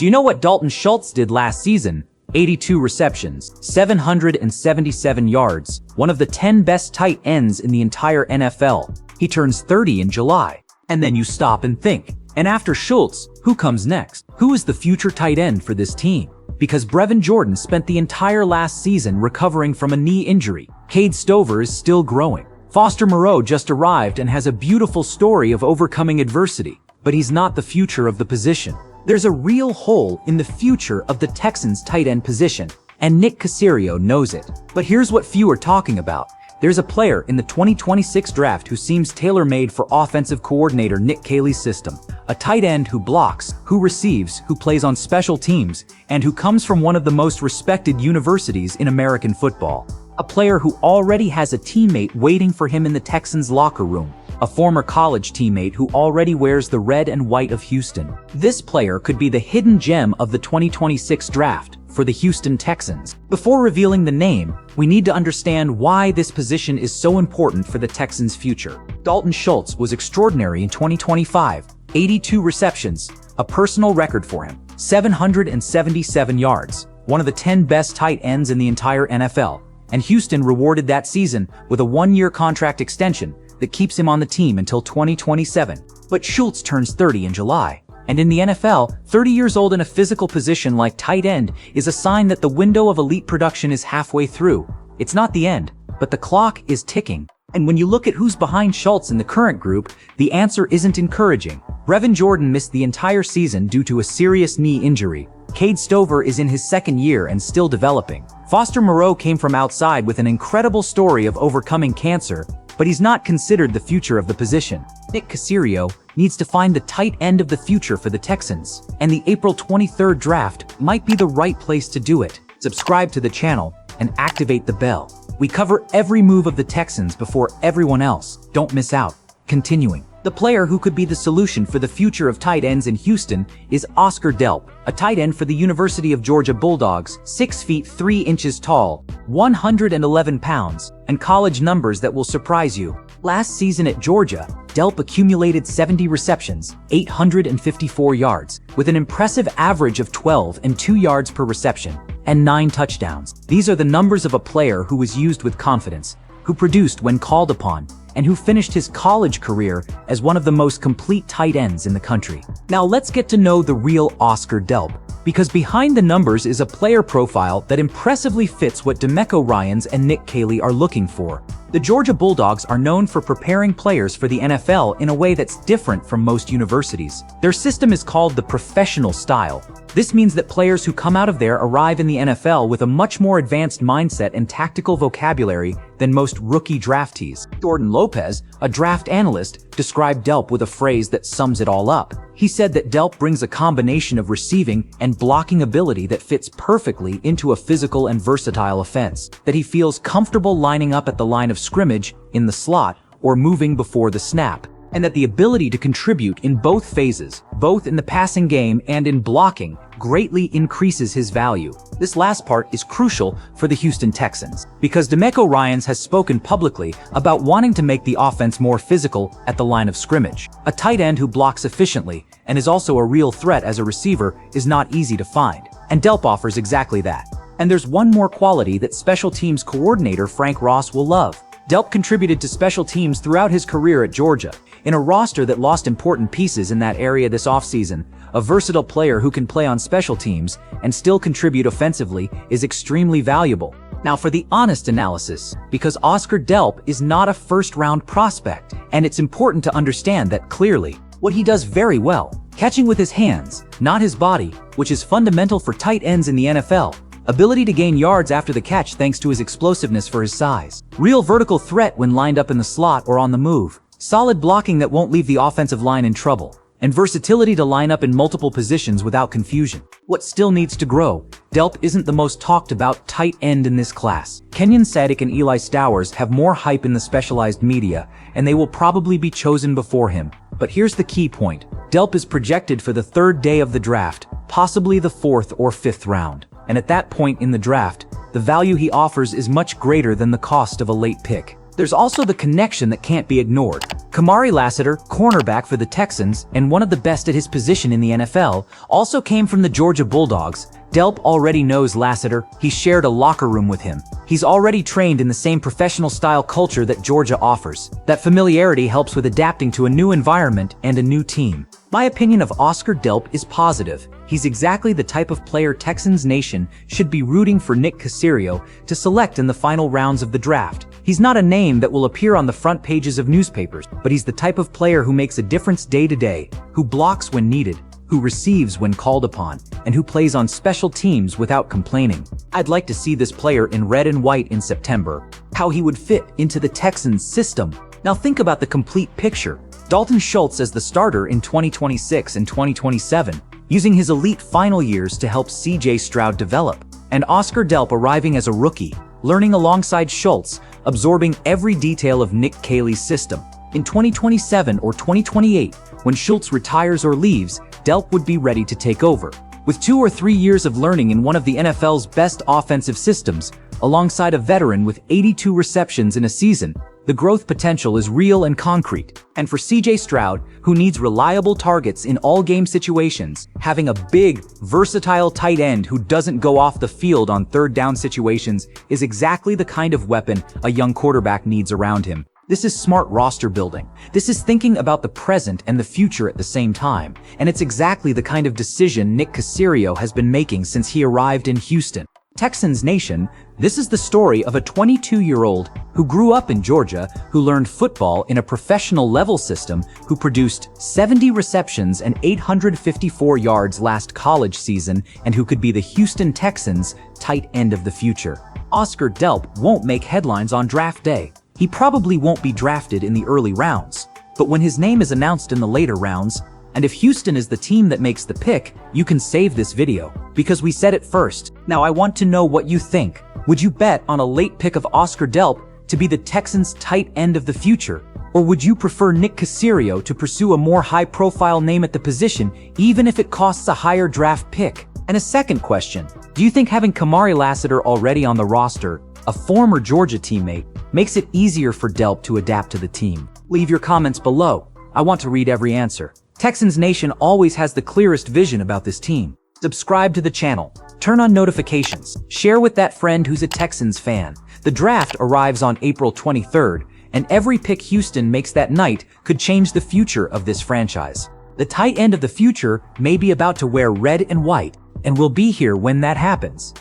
Do you know what Dalton Schultz did last season? 82 receptions, 777 yards, one of the 10 best tight ends in the entire NFL. He turns 30 in July. And then you stop and think. And after Schultz, who comes next? Who is the future tight end for this team? Because Brevin Jordan spent the entire last season recovering from a knee injury. Cade Stover is still growing. Foster Moreau just arrived and has a beautiful story of overcoming adversity. But he's not the future of the position. There's a real hole in the future of the Texans tight end position, and Nick Caserio knows it. But here's what few are talking about. There's a player in the 2026 draft who seems tailor-made for offensive coordinator Nick Caley's system. A tight end who blocks, who receives, who plays on special teams, and who comes from one of the most respected universities in American football. A player who already has a teammate waiting for him in the Texans locker room. A former college teammate who already wears the red and white of Houston. This player could be the hidden gem of the 2026 draft for the Houston Texans. Before revealing the name, we need to understand why this position is so important for the Texans' future. Dalton Schultz was extraordinary in 2025. 82 receptions, a personal record for him. 777 yards, one of the 10 best tight ends in the entire NFL. And Houston rewarded that season with a one-year contract extension that keeps him on the team until 2027. But Schultz turns 30 in July. And in the NFL, 30 years old in a physical position like tight end is a sign that the window of elite production is halfway through. It's not the end, but the clock is ticking. And when you look at who's behind Schultz in the current group, the answer isn't encouraging. Brevin Jordan missed the entire season due to a serious knee injury. Cade Stover is in his second year and still developing. Foster Moreau came from outside with an incredible story of overcoming cancer, but he's not considered the future of the position. Nick Caserio needs to find the tight end of the future for the Texans, and the April 23rd draft might be the right place to do it. Subscribe to the channel and activate the bell. We cover every move of the Texans before everyone else. Don't miss out. Continuing. The player who could be the solution for the future of tight ends in Houston is Oscar Delp, a tight end for the University of Georgia Bulldogs, 6 feet 3 inches tall, 111 pounds, and college numbers that will surprise you. Last season at Georgia, Delp accumulated 70 receptions, 854 yards, with an impressive average of 12 and 2 yards per reception, and 9 touchdowns. These are the numbers of a player who was used with confidence, who produced when called upon, and who finished his college career as one of the most complete tight ends in the country. Now let's get to know the real Oscar Delp, because behind the numbers is a player profile that impressively fits what DeMeco Ryans and Nick Caley are looking for. The Georgia Bulldogs are known for preparing players for the NFL in a way that's different from most universities. Their system is called the professional style. This means that players who come out of there arrive in the NFL with a much more advanced mindset and tactical vocabulary than most rookie draftees. Jordan Lopez, a draft analyst, described Delp with a phrase that sums it all up. He said that Delp brings a combination of receiving and blocking ability that fits perfectly into a physical and versatile offense, that he feels comfortable lining up at the line of scrimmage, in the slot, or moving before the snap, and that the ability to contribute in both phases, both in the passing game and in blocking, greatly increases his value. This last part is crucial for the Houston Texans, because DeMeco Ryans has spoken publicly about wanting to make the offense more physical at the line of scrimmage. A tight end who blocks efficiently and is also a real threat as a receiver is not easy to find, and Delp offers exactly that. And there's one more quality that special teams coordinator Frank Ross will love. Delp contributed to special teams throughout his career at Georgia. In a roster that lost important pieces in that area this offseason, a versatile player who can play on special teams and still contribute offensively is extremely valuable. Now for the honest analysis, because Oscar Delp is not a first-round prospect, and it's important to understand that clearly. What he does very well, catching with his hands, not his body, which is fundamental for tight ends in the NFL. Ability to gain yards after the catch thanks to his explosiveness for his size. Real vertical threat when lined up in the slot or on the move. Solid blocking that won't leave the offensive line in trouble. And versatility to line up in multiple positions without confusion. What still needs to grow? Delp isn't the most talked about tight end in this class. Kenyon Sadik and Eli Stowers have more hype in the specialized media, and they will probably be chosen before him. But here's the key point. Delp is projected for the 3rd day of the draft, possibly the 4th or 5th round. And at that point in the draft, the value he offers is much greater than the cost of a late pick. There's also the connection that can't be ignored. Kamari Lassiter, cornerback for the Texans and one of the best at his position in the NFL, also came from the Georgia Bulldogs. Delp already knows Lassiter. He shared a locker room with him. He's already trained in the same professional-style culture that Georgia offers. That familiarity helps with adapting to a new environment and a new team. My opinion of Oscar Delp is positive. He's exactly the type of player Texans Nation should be rooting for Nick Caserio to select in the final rounds of the draft. He's not a name that will appear on the front pages of newspapers, but he's the type of player who makes a difference day to day, who blocks when needed, who receives when called upon, and who plays on special teams without complaining. I'd like to see this player in red and white in September. How he would fit into the Texans system. Now think about the complete picture. Dalton Schultz as the starter in 2026 and 2027, using his elite final years to help CJ Stroud develop, and Oscar Delp arriving as a rookie, learning alongside Schultz, absorbing every detail of Nick Caley's system. In 2027 or 2028, when Schultz retires or leaves, Delp would be ready to take over. With 2 or 3 years of learning in one of the NFL's best offensive systems, alongside a veteran with 82 receptions in a season, the growth potential is real and concrete. And for CJ Stroud, who needs reliable targets in all game situations, having a big, versatile tight end who doesn't go off the field on third down situations is exactly the kind of weapon a young quarterback needs around him. This is smart roster building. This is thinking about the present and the future at the same time. And it's exactly the kind of decision Nick Caserio has been making since he arrived in Houston. Texans Nation, this is the story of a 22-year-old who grew up in Georgia, who learned football in a professional level system, who produced 70 receptions and 854 yards last college season, and who could be the Houston Texans' tight end of the future. Oscar Delp won't make headlines on draft day. He probably won't be drafted in the early rounds. But when his name is announced in the later rounds, and if Houston is the team that makes the pick, you can save this video, because we said it first. Now I want to know what you think. Would you bet on a late pick of Oscar Delp to be the Texans' tight end of the future? Or would you prefer Nick Caserio to pursue a more high-profile name at the position, even if it costs a higher draft pick? And a second question, do you think having Kamari Lassiter already on the roster, a former Georgia teammate, makes it easier for Delp to adapt to the team? Leave your comments below. I want to read every answer. Texans Nation always has the clearest vision about this team. Subscribe to the channel, turn on notifications, share with that friend who's a Texans fan. The draft arrives on April 23rd, and every pick Houston makes that night could change the future of this franchise. The tight end of the future may be about to wear red and white, and will be here when that happens.